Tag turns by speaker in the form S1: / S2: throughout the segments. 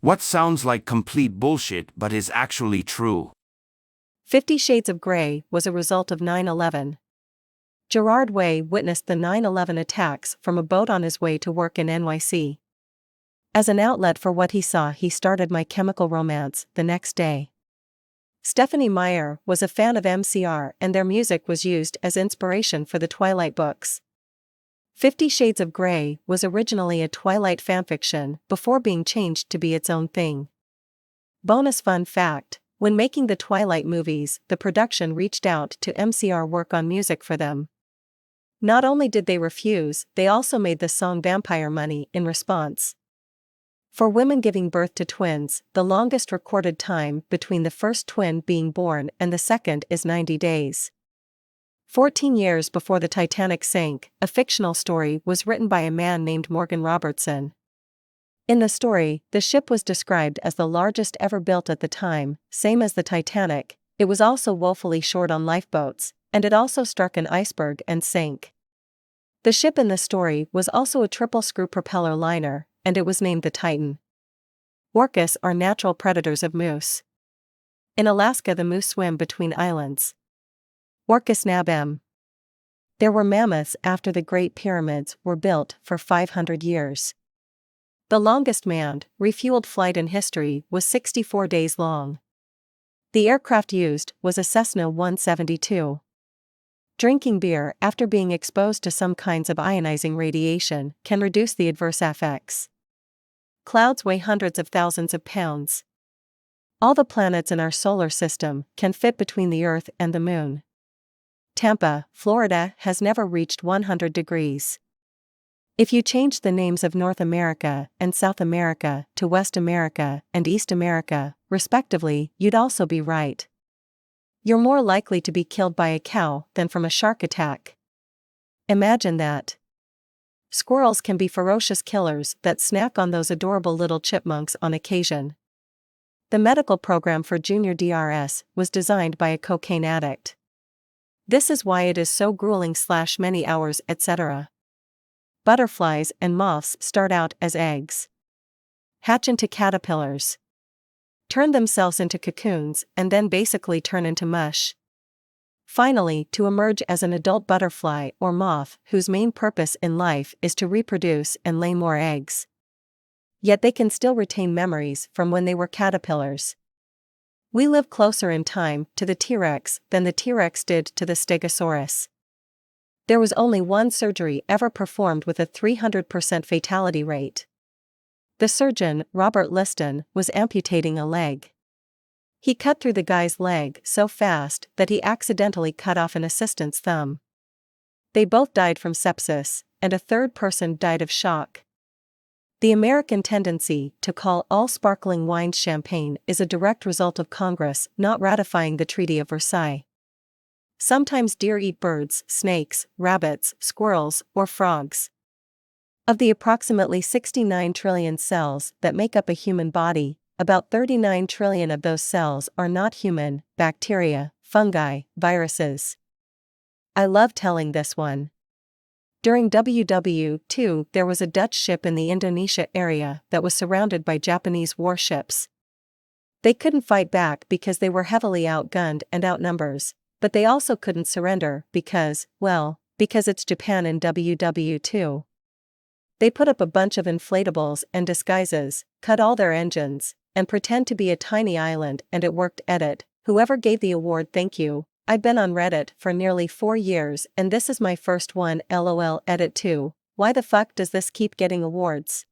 S1: What sounds like complete bullshit but is actually true?
S2: 50 Shades of Grey was a result of 9/11. Gerard Way witnessed the 9/11 attacks from a boat on his way to work in NYC. As an outlet for what he saw, he started My Chemical Romance the next day. Stephenie Meyer was a fan of MCR, and their music was used as inspiration for the Twilight books. 50 Shades of Grey was originally a Twilight fanfiction before being changed to be its own thing. Bonus fun fact: when making the Twilight movies, the production reached out to MCR work on music for them. Not only did they refuse, they also made the song Vampire Money in response. For women giving birth to twins, the longest recorded time between the first twin being born and the second is 90 days. 14 years before the Titanic sank, a fictional story was written by a man named Morgan Robertson. In the story, the ship was described as the largest ever built at the time. Same as the Titanic, it was also woefully short on lifeboats, and it also struck an iceberg and sank. The ship in the story was also a triple-screw propeller liner, and it was named the Titan. Orcas are natural predators of moose. In Alaska, the moose swim between islands. Orcas nabem. There were mammoths after the Great Pyramids were built for 500 years. The longest manned, refueled flight in history was 64 days long. The aircraft used was a Cessna 172. Drinking beer after being exposed to some kinds of ionizing radiation can reduce the adverse effects. Clouds weigh hundreds of thousands of pounds. All the planets in our solar system can fit between the Earth and the Moon. Tampa, Florida has never reached 100 degrees. If you change the names of North America and South America to West America and East America, respectively, you'd also be right. You're more likely to be killed by a cow than from a shark attack. Imagine that. Squirrels can be ferocious killers that snack on those adorable little chipmunks on occasion. The medical program for Junior DRS was designed by a cocaine addict. This is why it is so grueling / many hours, etc. Butterflies and moths start out as eggs. Hatch into caterpillars. Turn themselves into cocoons and then basically turn into mush. Finally, to emerge as an adult butterfly or moth whose main purpose in life is to reproduce and lay more eggs. Yet they can still retain memories from when they were caterpillars. We live closer in time to the T-Rex than the T-Rex did to the Stegosaurus. There was only one surgery ever performed with a 300% fatality rate. The surgeon, Robert Liston, was amputating a leg. He cut through the guy's leg so fast that he accidentally cut off an assistant's thumb. They both died from sepsis, and a third person died of shock. The American tendency to call all sparkling wines champagne is a direct result of Congress not ratifying the Treaty of Versailles. Sometimes deer eat birds, snakes, rabbits, squirrels, or frogs. Of the approximately 69 trillion cells that make up a human body, about 39 trillion of those cells are not human: bacteria, fungi, viruses. I love telling this one. During WW II, there was a Dutch ship in the Indonesia area that was surrounded by Japanese warships. They couldn't fight back because they were heavily outgunned and outnumbers, but they also couldn't surrender because it's Japan in WW II. They put up a bunch of inflatables and disguises, cut all their engines, and pretend to be a tiny island, and it worked. Edit: whoever gave the award, thank you. I've been on Reddit for nearly 4 years and this is my first one, lol. Edit 2: why the fuck does this keep getting awards?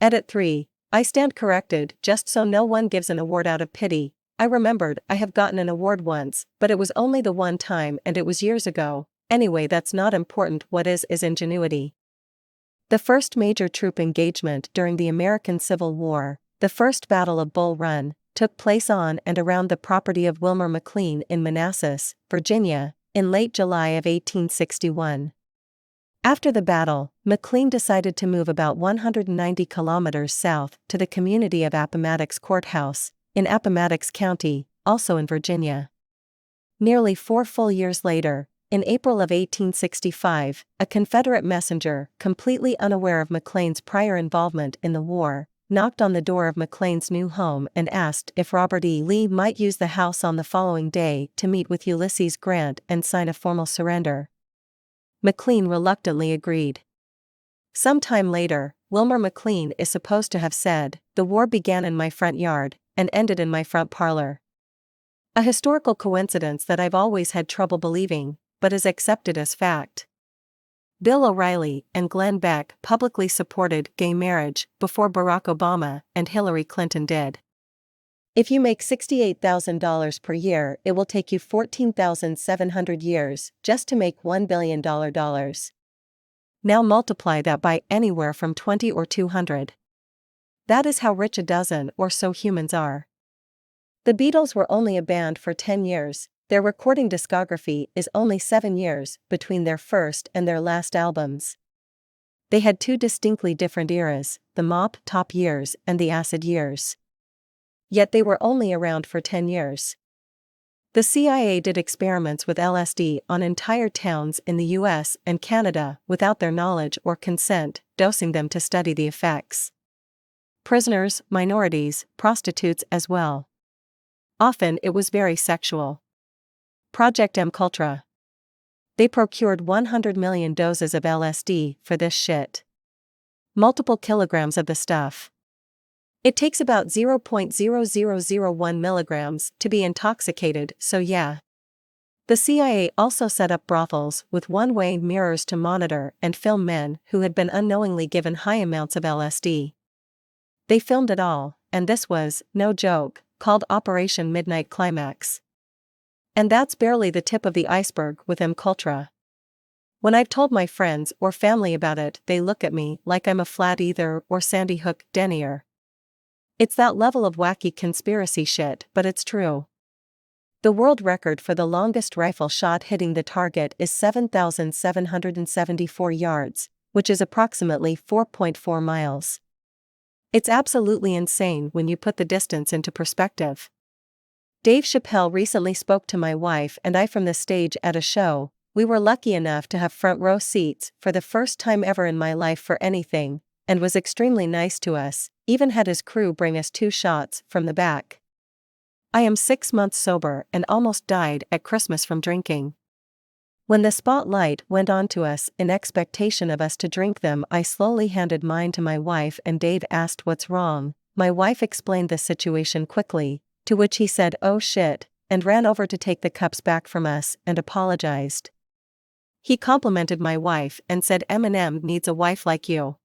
S2: Edit 3: I stand corrected, just so no one gives an award out of pity. I remembered I have gotten an award once, but it was only the one time and it was years ago. Anyway, that's not important. What is ingenuity. The first major troop engagement during the American Civil War, the First Battle of Bull Run, took place on and around the property of Wilmer McLean in Manassas, Virginia, in late July of 1861. After the battle, McLean decided to move about 190 kilometers south to the community of Appomattox Courthouse, in Appomattox County, also in Virginia. Nearly 4 full years later, in April of 1865, a Confederate messenger, completely unaware of McLean's prior involvement in the war, knocked on the door of McLean's new home and asked if Robert E. Lee might use the house on the following day to meet with Ulysses Grant and sign a formal surrender. McLean reluctantly agreed. Some time later, Wilmer McLean is supposed to have said, "The war began in my front yard and ended in my front parlor." A historical coincidence that I've always had trouble believing, but is accepted as fact. Bill O'Reilly and Glenn Beck publicly supported gay marriage before Barack Obama and Hillary Clinton did. If you make $68,000 per year, it will take you 14,700 years just to make $1 billion. Now multiply that by anywhere from 20 or 200. That is how rich a dozen or so humans are. The Beatles were only a band for 10 years. Their recording discography is only 7 years between their first and their last albums. They had two distinctly different eras, the mop top years and the acid years. Yet they were only around for 10 years. The CIA did experiments with LSD on entire towns in the US and Canada without their knowledge or consent, dosing them to study the effects. Prisoners, minorities, prostitutes as well. Often it was very sexual. Project MKUltra. They procured 100 million doses of LSD for this shit. Multiple kilograms of the stuff. It takes about 0.0001 milligrams to be intoxicated, so yeah. The CIA also set up brothels with one-way mirrors to monitor and film men who had been unknowingly given high amounts of LSD. They filmed it all, and this was, no joke, called Operation Midnight Climax. And that's barely the tip of the iceberg with MKUltra. When I've told my friends or family about it, they look at me like I'm a flat earther or Sandy Hook denier. It's that level of wacky conspiracy shit, but it's true. The world record for the longest rifle shot hitting the target is 7,774 yards, which is approximately 4.4 miles. It's absolutely insane when you put the distance into perspective. Dave Chappelle recently spoke to my wife and I from the stage at a show. We were lucky enough to have front row seats for the first time ever in my life for anything, and was extremely nice to us, even had his crew bring us 2 shots from the back. I am 6 months sober and almost died at Christmas from drinking. When the spotlight went on to us in expectation of us to drink them, I slowly handed mine to my wife and Dave asked what's wrong. My wife explained the situation quickly, to which he said, "Oh shit," and ran over to take the cups back from us and apologized. He complimented my wife and said Eminem needs a wife like you.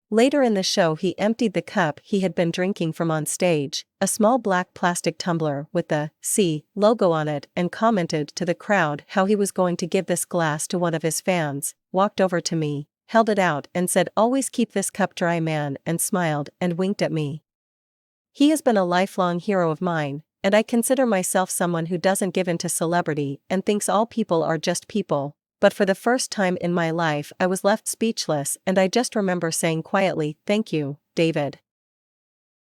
S2: Later in the show he emptied the cup he had been drinking from on stage, a small black plastic tumbler with the C logo on it, and commented to the crowd how he was going to give this glass to one of his fans, walked over to me, held it out and said, "Always keep this cup dry, man," and smiled and winked at me. He has been a lifelong hero of mine, and I consider myself someone who doesn't give in to celebrity and thinks all people are just people, but for the first time in my life I was left speechless and I just remember saying quietly, "Thank you, David."